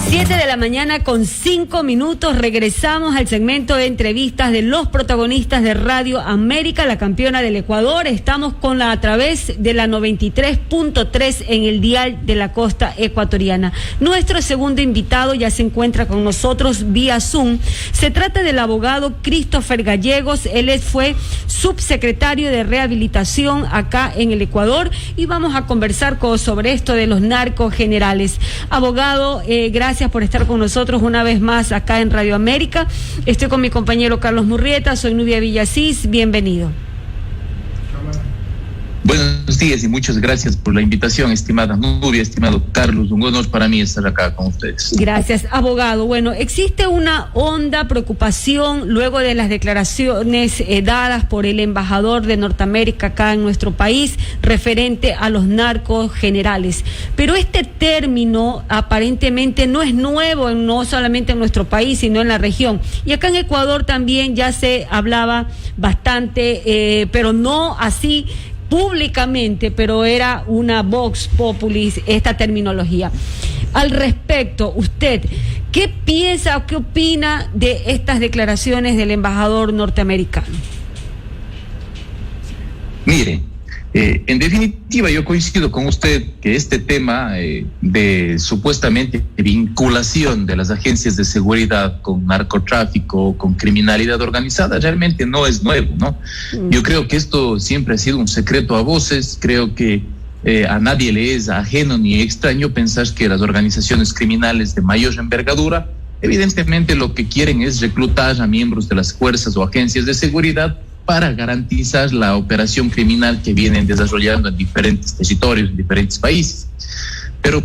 7:05 a.m. Regresamos al segmento de entrevistas de los protagonistas de Radio América, la campeona del Ecuador. Estamos a través de la 93.3 en el dial de la costa ecuatoriana. Nuestro segundo invitado ya se encuentra con nosotros vía Zoom. Se trata del abogado Christopher Gallegos. Él fue subsecretario de Rehabilitación acá en el Ecuador y vamos a conversar sobre esto de los narcos generales. Abogado, gracias por estar con nosotros una vez más acá en Radio América. Estoy con mi compañero Carlos Murrieta, soy Nubia Villasís, bienvenido. Buenos días y muchas gracias por la invitación, estimada Nubia, estimado Carlos. Un honor para mí estar acá con ustedes. Gracias, abogado. Bueno, existe una honda preocupación luego de las declaraciones dadas por el embajador de Norteamérica acá en nuestro país referente a los narcos generales. Pero este término aparentemente no es nuevo, no solamente en nuestro país, sino en la región. Y acá en Ecuador también ya se hablaba bastante, pero no así públicamente, pero era una vox populi esta terminología. Al respecto, usted, ¿qué piensa o qué opina de estas declaraciones del embajador norteamericano? Mire, en definitiva yo coincido con usted que este tema de supuestamente vinculación de las agencias de seguridad con narcotráfico, con criminalidad organizada, realmente no es nuevo, ¿no? Yo creo que esto siempre ha sido un secreto a voces. Creo que a nadie le es ajeno ni extraño pensar que las organizaciones criminales de mayor envergadura evidentemente lo que quieren es reclutar a miembros de las fuerzas o agencias de seguridad para garantizar la operación criminal que vienen desarrollando en diferentes territorios, en diferentes países. Pero,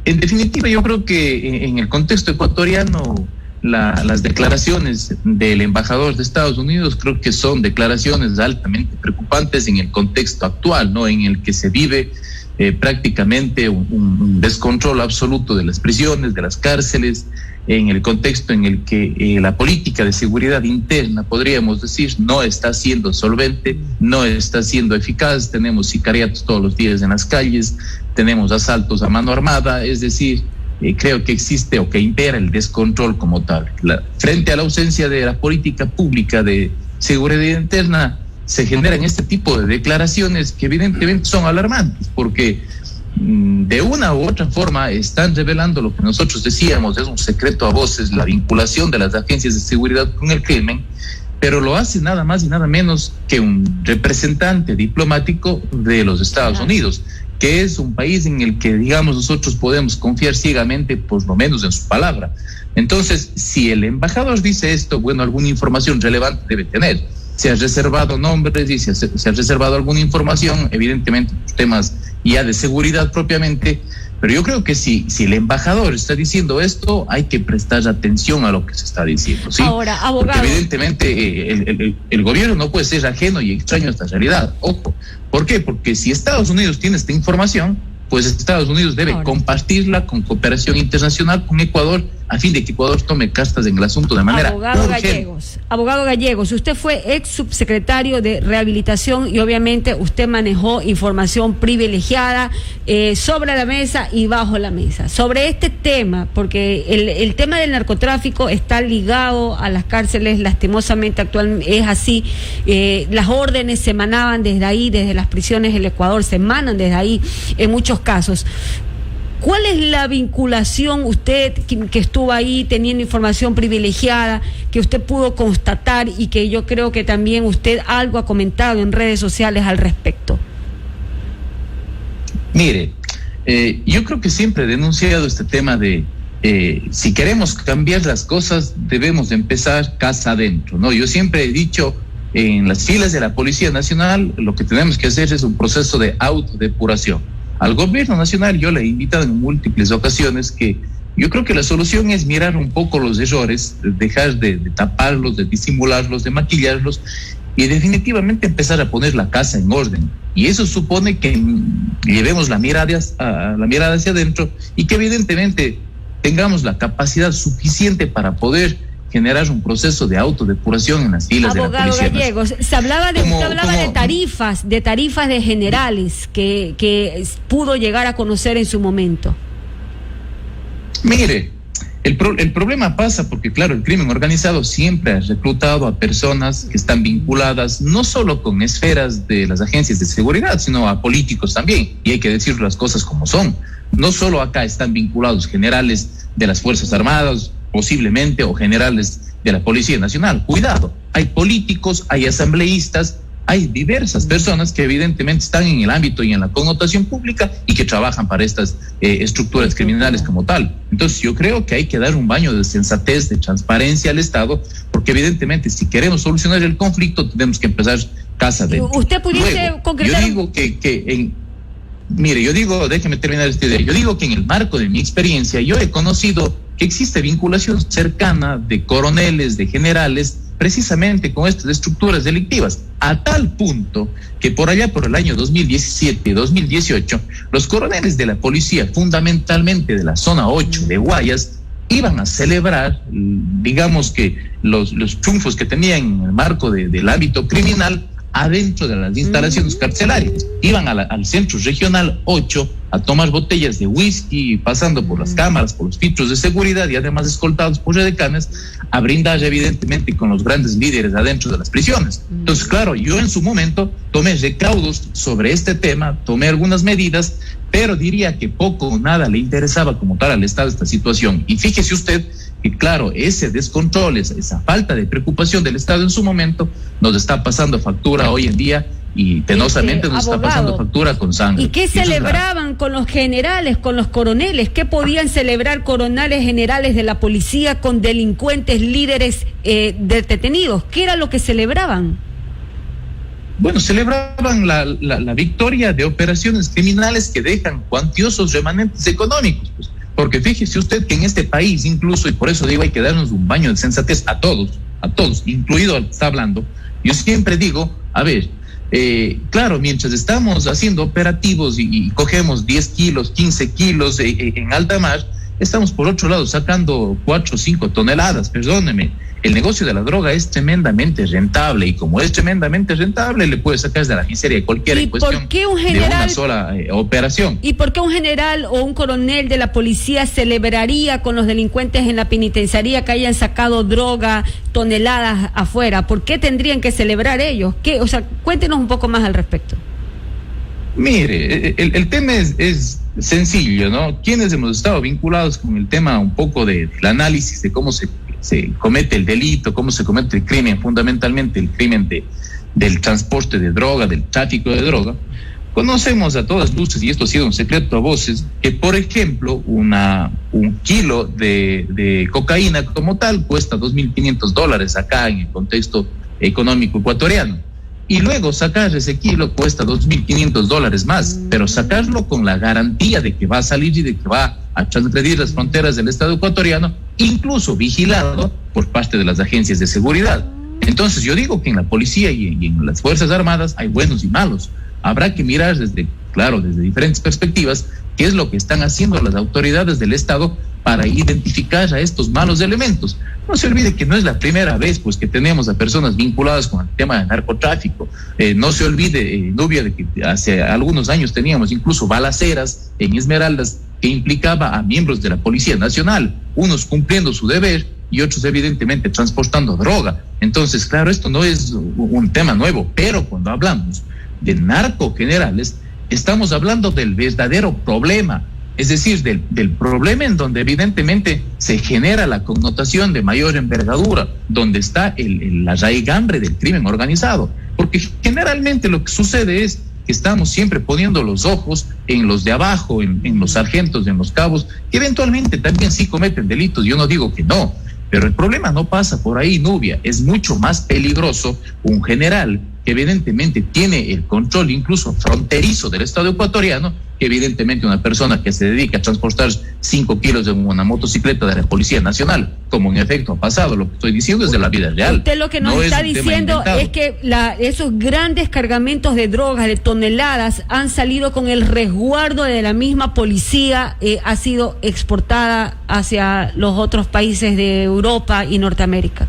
en definitiva, yo creo que en el contexto ecuatoriano, las declaraciones del embajador de Estados Unidos creo que son declaraciones altamente preocupantes en el contexto actual, ¿no? En el que se vive prácticamente un descontrol absoluto de las prisiones, de las cárceles, en el contexto en el que la política de seguridad interna, podríamos decir, no está siendo solvente, no está siendo eficaz. Tenemos sicariatos todos los días en las calles, tenemos asaltos a mano armada, es decir, creo que existe o que impera el descontrol como tal. Frente a la ausencia de la política pública de seguridad interna, se generan este tipo de declaraciones que evidentemente son alarmantes, porque de una u otra forma están revelando lo que nosotros decíamos es un secreto a voces, la vinculación de las agencias de seguridad con el crimen, pero lo hace nada más y nada menos que un representante diplomático de los Estados Unidos, que es un país en el que, digamos, nosotros podemos confiar ciegamente, por lo menos en su palabra. Entonces, si el embajador dice esto, bueno, alguna información relevante debe tener. Se ha reservado nombres y se ha reservado alguna información, evidentemente temas ya de seguridad propiamente, pero yo creo que si el embajador está diciendo esto, hay que prestar atención a lo que se está diciendo, ¿sí? Ahora, abogado. Porque evidentemente el gobierno no puede ser ajeno y extraño a esta realidad. Ojo, ¿por qué? Porque si Estados Unidos tiene esta información, pues Estados Unidos debe compartirla con cooperación internacional con Ecuador, a fin de que Ecuador tome cartas en el asunto de manera urgente. Abogado Gallegos, usted fue ex subsecretario de Rehabilitación y obviamente usted manejó información privilegiada sobre la mesa y bajo la mesa. Sobre este tema, porque el tema del narcotráfico está ligado a las cárceles, lastimosamente actualmente es así, las órdenes se emanaban desde ahí, desde las prisiones del Ecuador, se emanan desde ahí en muchos casos. ¿Cuál es la vinculación, usted que estuvo ahí teniendo información privilegiada, que usted pudo constatar y que yo creo que también usted algo ha comentado en redes sociales al respecto? Mire, yo creo que siempre he denunciado este tema de si queremos cambiar las cosas debemos de empezar casa adentro, ¿no? Yo siempre he dicho, en las filas de la Policía Nacional lo que tenemos que hacer es un proceso de autodepuración. Al gobierno nacional yo le he invitado en múltiples ocasiones que yo creo que la solución es mirar un poco los errores, dejar de taparlos, de disimularlos, de maquillarlos y definitivamente empezar a poner la casa en orden. Y eso supone que llevemos la mirada hacia adentro y que evidentemente tengamos la capacidad suficiente para poder generar un proceso de autodepuración en las filas de la Policía Nacional. Abogado Gallegos, se hablaba de tarifas de generales que pudo llegar a conocer en su momento. Mire, El problema pasa porque, claro, el crimen organizado siempre ha reclutado a personas que están vinculadas no solo con esferas de las agencias de seguridad, sino a políticos también. Y hay que decir las cosas como son. No solo acá están vinculados generales de las Fuerzas Armadas, posiblemente, o generales de la Policía Nacional. Cuidado, hay políticos, hay asambleístas, hay diversas personas que evidentemente están en el ámbito y en la connotación pública y que trabajan para estas estructuras criminales como tal. Entonces yo creo que hay que dar un baño de sensatez, de transparencia al Estado, porque evidentemente si queremos solucionar el conflicto tenemos que empezar casa de... ¿Usted pudiese concretar? Yo digo déjeme terminar esta idea. Yo digo que en el marco de mi experiencia yo he conocido que existe vinculación cercana de coroneles, de generales, precisamente con estas estructuras delictivas, a tal punto que por allá por el año 2017, 2018, los coroneles de la policía, fundamentalmente de la zona 8 de Guayas, iban a celebrar, digamos que los triunfos que tenían en el marco del ámbito criminal adentro de las instalaciones carcelarias. Iban al centro regional 8 a tomar botellas de whisky, pasando por las cámaras, por los filtros de seguridad y además escoltados por edecanes, a brindar evidentemente con los grandes líderes adentro de las prisiones. Entonces, claro, yo en su momento tomé recaudos sobre este tema, tomé algunas medidas, pero diría que poco o nada le interesaba como tal al Estado esta situación. Y fíjese usted que, claro, ese descontrol, esa falta de preocupación del Estado en su momento nos está pasando factura hoy en día y penosamente nos está pasando factura con sangre. ¿Y qué celebraban con los generales, con los coroneles? ¿Qué podían celebrar coroneles generales de la policía con delincuentes líderes detenidos? ¿Qué era lo que celebraban? Bueno, celebraban la victoria de operaciones criminales que dejan cuantiosos remanentes económicos, pues. Porque fíjese usted que en este país incluso, y por eso digo, hay que darnos un baño de sensatez a todos, incluido al que está hablando. Yo siempre digo, a ver, claro, mientras estamos haciendo operativos y cogemos 10 kilos, 15 kilos en alta mar, estamos por otro lado sacando 4 o 5 toneladas, perdóneme. El negocio de la droga es tremendamente rentable y como es tremendamente rentable le puede sacar de la miseria de cualquiera en cuestión de una sola operación. ¿Y por qué un general o un coronel de la policía celebraría con los delincuentes en la penitenciaría que hayan sacado droga, toneladas afuera? ¿Por qué tendrían que celebrar ellos? O sea, cuéntenos un poco más al respecto. Mire, el tema es sencillo, ¿no? Quienes hemos estado vinculados con el tema un poco del análisis de cómo se comete el delito, cómo se comete el crimen, fundamentalmente el crimen del transporte de droga, del tráfico de droga, conocemos a todas luces, y esto ha sido un secreto a voces, que por ejemplo un kilo de cocaína como tal cuesta $2,500 acá en el contexto económico ecuatoriano. Y luego sacar ese kilo cuesta $2,500 más, pero sacarlo con la garantía de que va a salir y de que va a transgredir las fronteras del Estado ecuatoriano, incluso vigilado por parte de las agencias de seguridad. Entonces yo digo que en la policía y en las Fuerzas Armadas hay buenos y malos. Habrá que mirar desde diferentes perspectivas qué es lo que están haciendo las autoridades del Estado para identificar a estos malos elementos. No se olvide que no es la primera vez pues que tenemos a personas vinculadas con el tema del narcotráfico. No se olvide, Nubia, de que hace algunos años teníamos incluso balaceras en Esmeraldas que implicaba a miembros de la Policía Nacional, unos cumpliendo su deber y otros evidentemente transportando droga. Entonces, claro, esto no es un tema nuevo, pero cuando hablamos de narcogenerales, estamos hablando del verdadero problema. Es decir, del problema en donde evidentemente se genera la connotación de mayor envergadura, donde está la raigambre del crimen organizado. Porque generalmente lo que sucede es que estamos siempre poniendo los ojos en los de abajo, en los sargentos, en los cabos, que eventualmente también sí cometen delitos. Yo no digo que no, pero el problema no pasa por ahí, Nubia. Es mucho más peligroso un general que evidentemente tiene el control incluso fronterizo del Estado ecuatoriano, que evidentemente una persona que se dedica a transportar 5 kilos en una motocicleta de la Policía Nacional, como en efecto ha pasado. Lo que estoy diciendo es de la vida real. Usted lo que nos está diciendo es que esos grandes cargamentos de drogas, de toneladas, han salido con el resguardo de la misma policía, ha sido exportada hacia los otros países de Europa y Norteamérica.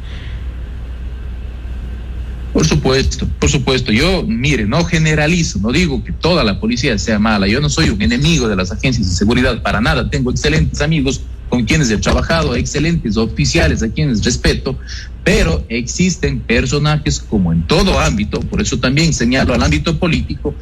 Por supuesto. Yo, mire, no generalizo, no digo que toda la policía sea mala. Yo no soy un enemigo de las agencias de seguridad, para nada. Tengo excelentes amigos con quienes he trabajado, excelentes oficiales a quienes respeto, pero existen personajes como en todo ámbito, por eso también señalo al ámbito político,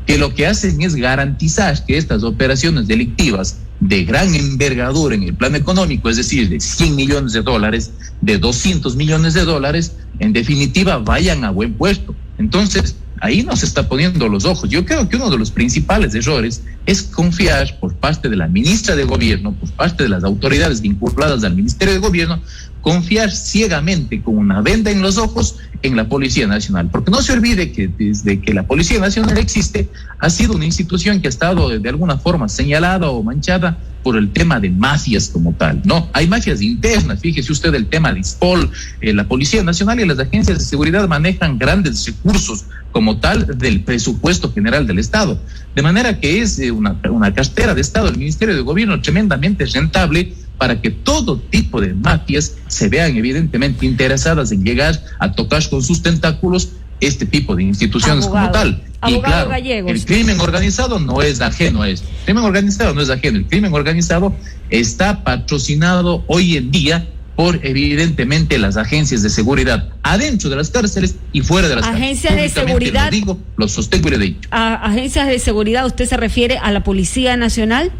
que lo que hacen es garantizar que estas operaciones delictivas de gran envergadura en el plano económico, es decir, de 100 millones de dólares, de 200 millones de dólares, en definitiva vayan a buen puerto. Entonces, ahí nos está poniendo los ojos. Yo creo que uno de los principales errores es confiar por parte de la ministra de Gobierno, por parte de las autoridades vinculadas al Ministerio de Gobierno, confiar ciegamente con una venda en los ojos en la Policía Nacional. Porque no se olvide que desde que la Policía Nacional existe, ha sido una institución que ha estado de alguna forma señalada o manchada por el tema de mafias como tal, ¿no? Hay mafias internas, fíjese usted el tema de ISPOL, la Policía Nacional y las agencias de seguridad manejan grandes recursos como tal del presupuesto general del Estado. De manera que es una cartera de Estado, el Ministerio de Gobierno, tremendamente rentable para que todo tipo de mafias se vean evidentemente interesadas en llegar a tocar con sus tentáculos este tipo de instituciones como tal. Y claro, Gallegos, el crimen organizado no es ajeno a eso. El crimen organizado no es ajeno. El crimen organizado está patrocinado hoy en día por evidentemente las agencias de seguridad adentro de las cárceles y fuera de las agencias cárceles. De seguridad. Lo digo, lo sostengo y lo he dicho. Agencias de seguridad, ¿usted se refiere a la Policía Nacional?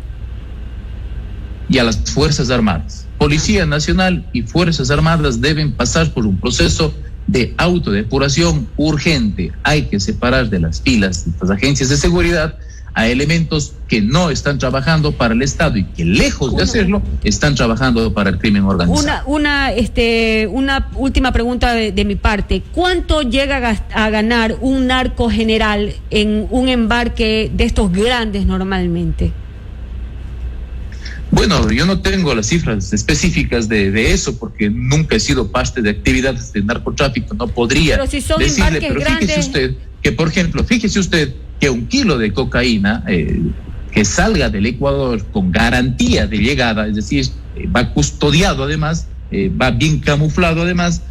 Y a las Fuerzas Armadas. Policía Nacional y Fuerzas Armadas deben pasar por un proceso de autodepuración urgente. Hay que separar de las filas de estas agencias de seguridad a elementos que no están trabajando para el Estado y que lejos de hacerlo están trabajando para el crimen organizado. Una última pregunta de mi parte. ¿Cuánto llega a ganar un narco general en un embarque de estos grandes normalmente? Bueno, yo no tengo las cifras específicas de eso porque nunca he sido parte de actividades de narcotráfico, no podría pero si son decirle, pero grandes... fíjese usted que, por ejemplo, que un kilo de cocaína que salga del Ecuador con garantía de llegada, es decir, va custodiado además, va bien camuflado además,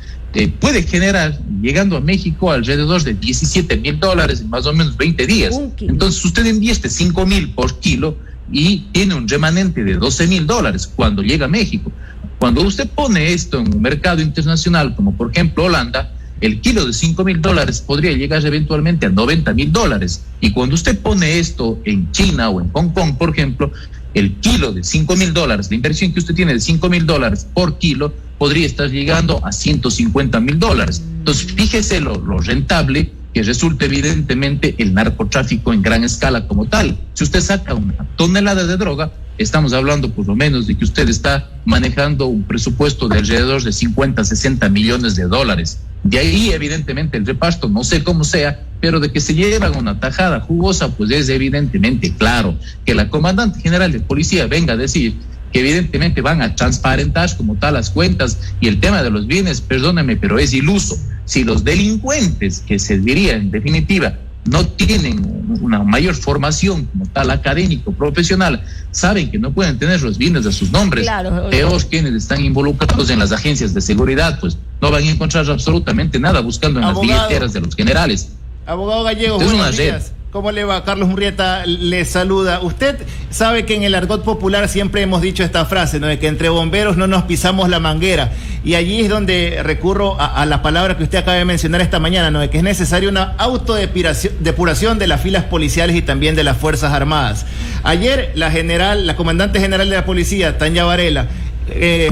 puede generar, llegando a México, alrededor de $17,000 en más o menos 20 días. Entonces usted invierte 5,000 por kilo y tiene un remanente de $12,000 cuando llega a México. Cuando usted pone esto en un mercado internacional, como por ejemplo Holanda, el kilo de $5,000 podría llegar eventualmente a $90,000. Y cuando usted pone esto en China o en Hong Kong, por ejemplo, el kilo de $5,000, la inversión que usted tiene de $5,000 por kilo, podría estar llegando a $150,000. Entonces, fíjese lo rentable que resulta evidentemente el narcotráfico en gran escala como tal. Si usted saca una tonelada de droga, estamos hablando por lo menos de que usted está manejando un presupuesto de alrededor de 50, 60 millones de dólares. De ahí evidentemente el reparto, no sé cómo sea, pero de que se llevan una tajada jugosa, pues es evidentemente claro. Que la comandante general de policía venga a decir que evidentemente van a transparentar como tal las cuentas y el tema de los bienes, perdóneme, pero es iluso. Si los delincuentes, que se diría en definitiva, no tienen una mayor formación como tal académico, profesional, saben que no pueden tener los bienes de sus nombres, claro, peor quienes están involucrados en las agencias de seguridad, pues no van a encontrar absolutamente nada buscando en las billeteras de los generales. Abogado Gallegos, buenos días. ¿Cómo le va? Carlos Murrieta le saluda. Usted sabe que en el argot popular siempre hemos dicho esta frase, ¿no? De que entre bomberos no nos pisamos la manguera. Y allí es donde recurro a la palabra que usted acaba de mencionar esta mañana, ¿no? De que es necesaria una autodepuración de las filas policiales y también de las Fuerzas Armadas. Ayer la comandante general de la policía, Tania Varela,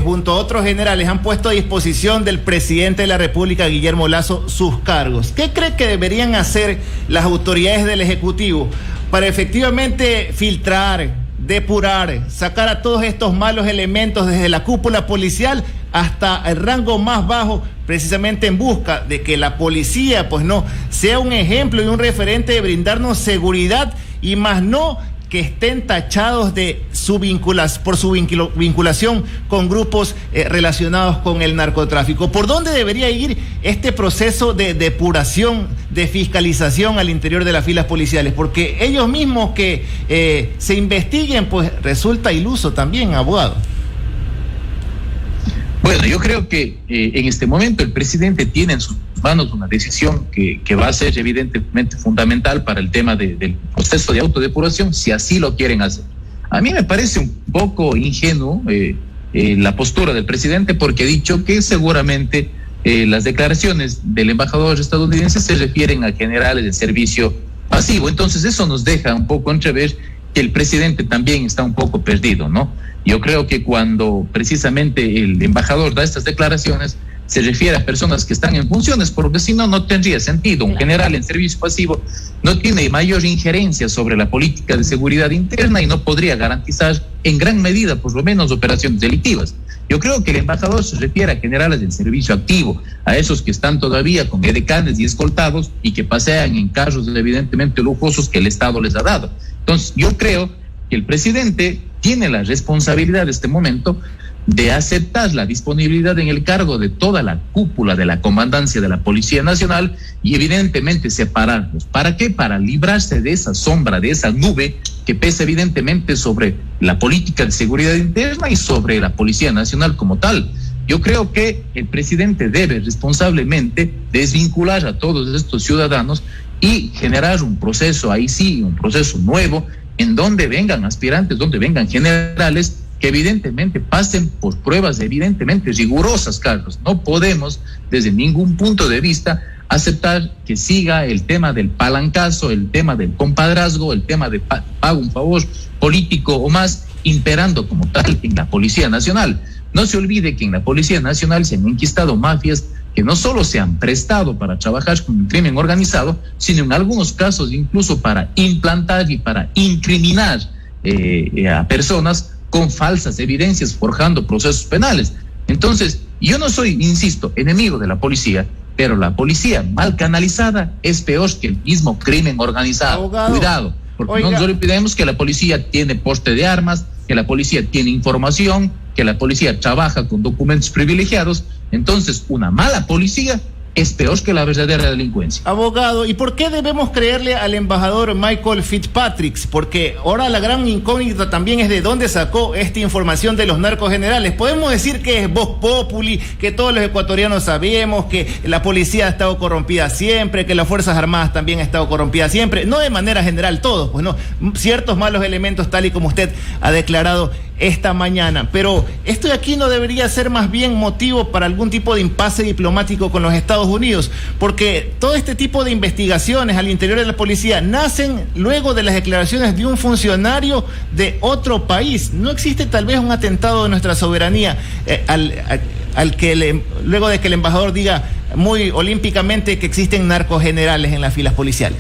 junto a otros generales, han puesto a disposición del presidente de la República, Guillermo Lasso, sus cargos. ¿Qué cree que deberían hacer las autoridades del Ejecutivo para efectivamente filtrar, depurar, sacar a todos estos malos elementos desde la cúpula policial hasta el rango más bajo, precisamente en busca de que la policía, pues no, sea un ejemplo y un referente de brindarnos seguridad y más no que estén tachados de por su vinculación con grupos relacionados con el narcotráfico? ¿Por dónde debería ir este proceso de depuración, de fiscalización al interior de las filas policiales? Porque ellos mismos que se investiguen, pues resulta iluso también, abogado. Bueno, yo creo que en este momento el presidente tiene en sus manos una decisión que va a ser evidentemente fundamental para el tema del proceso de autodepuración, si así lo quieren hacer. A mí me parece un poco ingenuo la postura del presidente, porque ha dicho que seguramente las declaraciones del embajador estadounidense se refieren a generales de servicio pasivo. Entonces eso nos deja un poco entrever que el presidente también está un poco perdido, ¿no? Yo creo que cuando precisamente el embajador da estas declaraciones, se refiere a personas que están en funciones, porque si no, no tendría sentido. Un general en servicio pasivo no tiene mayor injerencia sobre la política de seguridad interna y no podría garantizar en gran medida, por lo menos, operaciones delictivas. Yo creo que el embajador se refiere a generales en servicio activo, a esos que están todavía con edecanes y escoltados y que pasean en carros evidentemente lujosos que el Estado les ha dado. Entonces, yo creo que el presidente tiene la responsabilidad de este momento de aceptar la disponibilidad en el cargo de toda la cúpula de la comandancia de la Policía Nacional y evidentemente separarlos. ¿Para qué? Para librarse de esa sombra, de esa nube que pesa evidentemente sobre la política de seguridad interna y sobre la Policía Nacional como tal. Yo creo que el presidente debe responsablemente desvincular a todos estos ciudadanos y generar un proceso, ahí sí, un proceso nuevo, en donde vengan aspirantes, donde vengan generales, que evidentemente pasen por pruebas evidentemente rigurosas, Carlos. No podemos, desde ningún punto de vista, aceptar que siga el tema del palancazo, el tema del compadrazgo, el tema de pago un favor político o más, imperando como tal en la Policía Nacional. No se olvide que en la Policía Nacional se han enquistado mafias que no solo se han prestado para trabajar con el crimen organizado, sino en algunos casos incluso para implantar y para incriminar a personas con falsas evidencias, forjando procesos penales. Entonces, yo no soy, insisto, enemigo de la policía, pero la policía mal canalizada es peor que el mismo crimen organizado. Abogado, cuidado, porque no nos olvidemos que la policía tiene porte de armas, que la policía tiene información, que la policía trabaja con documentos privilegiados. Entonces, una mala policía es peor que la verdadera delincuencia. Abogado, ¿y por qué debemos creerle al embajador Michael Fitzpatrick? Porque ahora la gran incógnita también es de dónde sacó esta información de los narcos generales. Podemos decir que es vox populi, que todos los ecuatorianos sabemos que la policía ha estado corrompida siempre, que las Fuerzas Armadas también han estado corrompidas siempre, no de manera general todos, pues no, ciertos malos elementos tal y como usted ha declarado esta mañana, pero esto de aquí no debería ser más bien motivo para algún tipo de impasse diplomático con los Estados Unidos, porque todo este tipo de investigaciones al interior de la policía nacen luego de las declaraciones de un funcionario de otro país. ¿No existe tal vez un atentado de nuestra soberanía luego de que el embajador diga muy olímpicamente que existen narcogenerales en las filas policiales?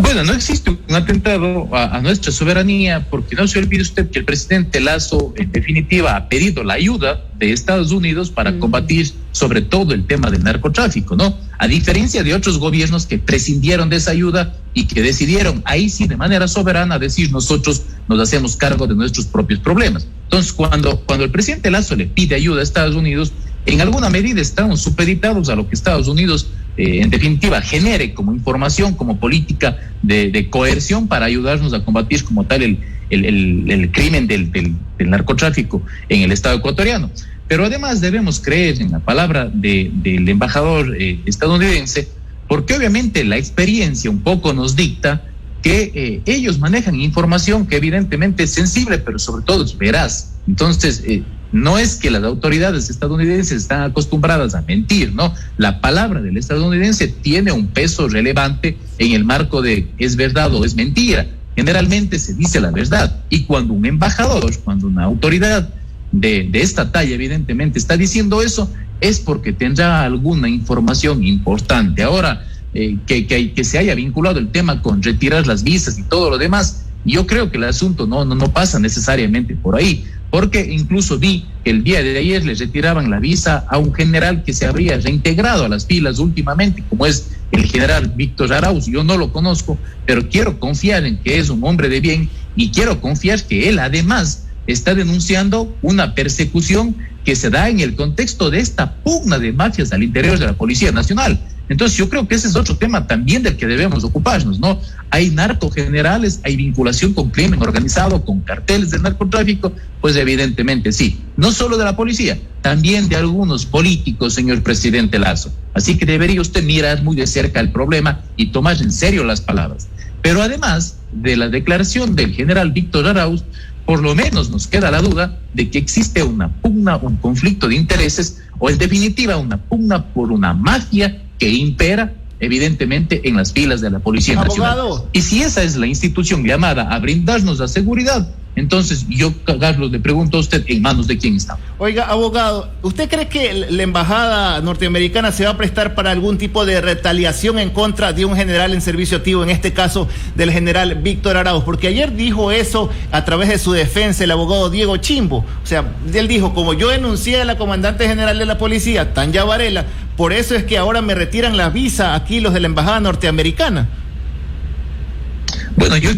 Bueno, no existe un atentado a nuestra soberanía, porque no se olvide usted que el presidente Lasso, en definitiva, ha pedido la ayuda de Estados Unidos para combatir sobre todo el tema del narcotráfico, ¿no? A diferencia de otros gobiernos que prescindieron de esa ayuda y que decidieron, ahí sí, de manera soberana, decir nosotros nos hacemos cargo de nuestros propios problemas. Entonces, cuando el presidente Lasso le pide ayuda a Estados Unidos, en alguna medida estamos supeditados a lo que Estados Unidos en definitiva genere como información, como política de coerción para ayudarnos a combatir como tal el crimen del narcotráfico en el Estado ecuatoriano. Pero además debemos creer en la palabra del embajador estadounidense, porque obviamente la experiencia un poco nos dicta que ellos manejan información que evidentemente es sensible, pero sobre todo es veraz. Entonces, no es que las autoridades estadounidenses están acostumbradas a mentir, ¿no? La palabra del estadounidense tiene un peso relevante en el marco de es verdad o es mentira. Generalmente se dice la verdad. Y cuando un embajador, cuando una autoridad de esta talla evidentemente está diciendo eso, es porque tendrá alguna información importante. Ahora, que se haya vinculado el tema con retirar las visas y todo lo demás, yo creo que el asunto no pasa necesariamente por ahí, porque incluso vi que el día de ayer les retiraban la visa a un general que se habría reintegrado a las filas últimamente, como es el general Víctor Arauz. Yo no lo conozco, pero quiero confiar en que es un hombre de bien y quiero confiar que él además está denunciando una persecución que se da en el contexto de esta pugna de mafias al interior de la Policía Nacional. Entonces yo creo que ese es otro tema también del que debemos ocuparnos, ¿no? Hay narcogenerales, hay vinculación con crimen organizado, con carteles de narcotráfico, pues evidentemente sí. No solo de la policía, también de algunos políticos, señor presidente Lasso. Así que debería usted mirar muy de cerca el problema y tomar en serio las palabras. Pero además de la declaración del general Víctor Arauz, por lo menos nos queda la duda de que existe una pugna, un conflicto de intereses o en definitiva una pugna por una mafia que impera evidentemente en las filas de la Policía Nacional. Y si esa es la institución llamada a brindarnos la seguridad, entonces yo, Carlos, le pregunto a usted, ¿en manos de quién está? Oiga, abogado, ¿usted cree que la embajada norteamericana se va a prestar para algún tipo de retaliación en contra de un general en servicio activo, en este caso del general Víctor Arauz? Porque ayer dijo eso a través de su defensa el abogado Diego Chimbo. O sea, él dijo, como yo denuncié a la comandante general de la policía, Tanya Varela, por eso es que ahora me retiran la visa aquí los de la embajada norteamericana. Bueno, yo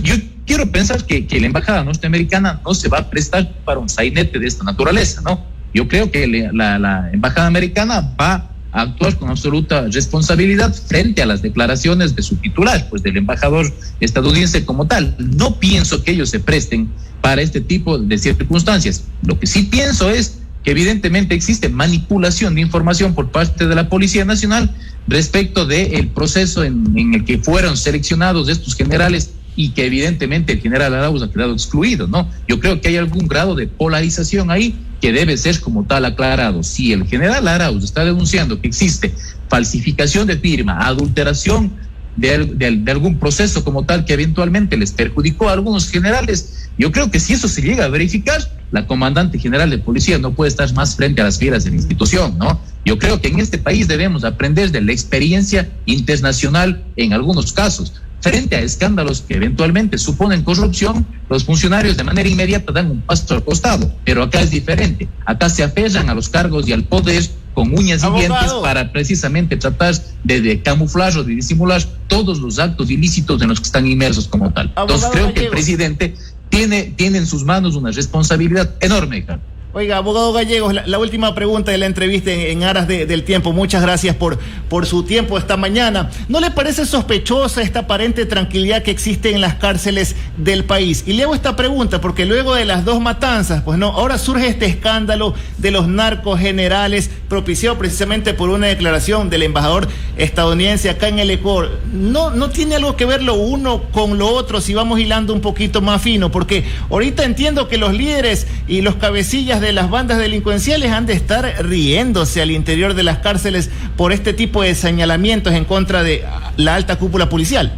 quiero pensar que la embajada norteamericana no se va a prestar para un sainete de esta naturaleza, ¿no? Yo creo que la embajada americana va a actuar con absoluta responsabilidad frente a las declaraciones de su titular, pues del embajador estadounidense como tal. No pienso que ellos se presten para este tipo de circunstancias. Lo que sí pienso es que evidentemente existe manipulación de información por parte de la Policía Nacional respecto del proceso en el que fueron seleccionados estos generales y que evidentemente el general Arauz ha quedado excluido, ¿no? Yo creo que hay algún grado de polarización ahí que debe ser como tal aclarado. Si el general Arauz está denunciando que existe falsificación de firma, adulteración de algún proceso como tal que eventualmente les perjudicó a algunos generales, yo creo que si eso se llega a verificar, la comandante general de policía no puede estar más frente a las filas de la institución, ¿no? Yo creo que en este país debemos aprender de la experiencia internacional en algunos casos. Frente a escándalos que eventualmente suponen corrupción, los funcionarios de manera inmediata dan un paso al costado, pero acá es diferente. Acá se aferran a los cargos y al poder con uñas y dientes para precisamente tratar de camuflar o de disimular todos los actos ilícitos en los que están inmersos como tal. Entonces creo que el presidente tiene en sus manos una responsabilidad enorme, Carlos. Oiga, abogado Gallegos, la última pregunta de la entrevista en aras del tiempo. Muchas gracias por su tiempo esta mañana. ¿No le parece sospechosa esta aparente tranquilidad que existe en las cárceles del país? Y le hago esta pregunta porque luego de las 2 matanzas, pues no, ahora surge este escándalo de los narcos generales propiciado precisamente por una declaración del embajador estadounidense acá en el Ecuador. ¿No tiene algo que ver lo uno con lo otro si vamos hilando un poquito más fino? Porque ahorita entiendo que los líderes y los cabecillas de las bandas delincuenciales han de estar riéndose al interior de las cárceles por este tipo de señalamientos en contra de la alta cúpula policial.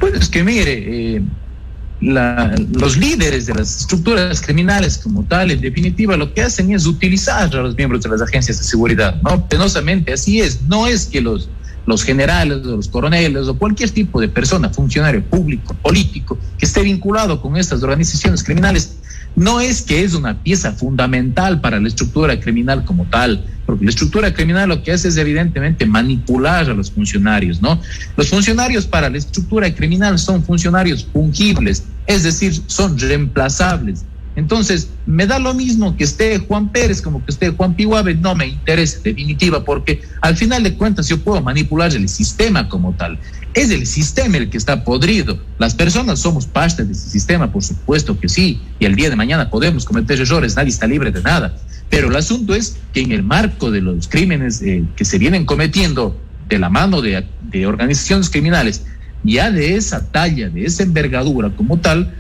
Pues es que mire, los líderes de las estructuras criminales como tal, en definitiva, lo que hacen es utilizar a los miembros de las agencias de seguridad, ¿no? Penosamente así es. No es que los generales o los coroneles o cualquier tipo de persona, funcionario público, político, que esté vinculado con estas organizaciones criminales, no es que es una pieza fundamental para la estructura criminal como tal, porque la estructura criminal lo que hace es evidentemente manipular a los funcionarios, ¿no? Los funcionarios para la estructura criminal son funcionarios fungibles, es decir, son reemplazables. Entonces, me da lo mismo que esté Juan Pérez como que esté Juan Pihuave, no me interesa en definitiva, porque al final de cuentas yo puedo manipular el sistema como tal. Es el sistema el que está podrido. Las personas somos parte de ese sistema, por supuesto que sí, y el día de mañana podemos cometer errores, nadie está libre de nada. Pero el asunto es que en el marco de los crímenes que se vienen cometiendo de la mano de organizaciones criminales, ya de esa talla, de esa envergadura como tal,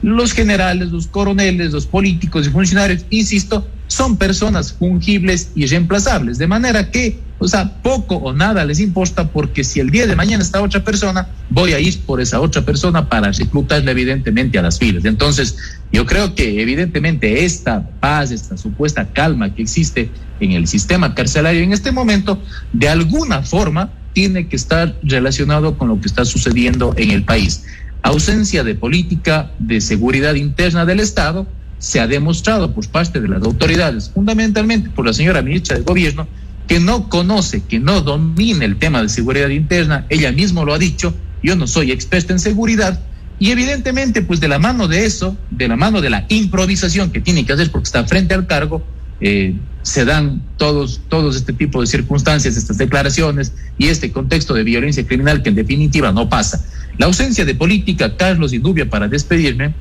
los generales, los coroneles, los políticos y funcionarios, insisto, son personas fungibles y reemplazables, de manera que, o sea, poco o nada les importa, porque si el día de mañana está otra persona, voy a ir por esa otra persona para reclutarla evidentemente a las filas. Entonces, yo creo que evidentemente esta paz, esta supuesta calma que existe en el sistema carcelario en este momento, de alguna forma tiene que estar relacionado con lo que está sucediendo en el país. Ausencia de política de seguridad interna del Estado se ha demostrado por parte de las autoridades, fundamentalmente por la señora ministra de Gobierno, que no conoce, que no domina el tema de seguridad interna. Ella misma lo ha dicho, yo no soy experta en seguridad, y evidentemente pues de la mano de eso, de la mano de la improvisación que tiene que hacer porque está frente al cargo, se dan todos este tipo de circunstancias, estas declaraciones y este contexto de violencia criminal que en definitiva no pasa. La ausencia de política, Carlos y Nubia, para despedirme,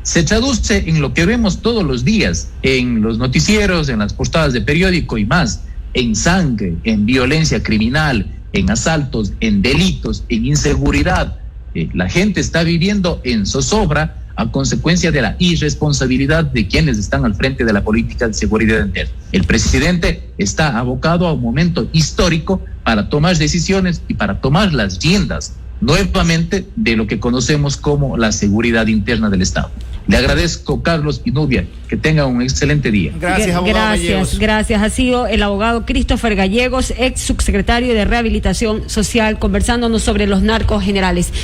se traduce en lo que vemos todos los días, en los noticieros, en las portadas de periódico y más, en sangre, en violencia criminal, en asaltos, en delitos, en inseguridad. La gente está viviendo en zozobra a consecuencia de la irresponsabilidad de quienes están al frente de la política de seguridad interna. El presidente está abocado a un momento histórico para tomar decisiones y para tomar las riendas nuevamente de lo que conocemos como la seguridad interna del Estado. Le agradezco, Carlos y Nubia, que tengan un excelente día. Gracias, abogado Gallegos. Gracias. Ha sido el abogado Christopher Gallegos, ex subsecretario de Rehabilitación Social, conversándonos sobre los narcos generales.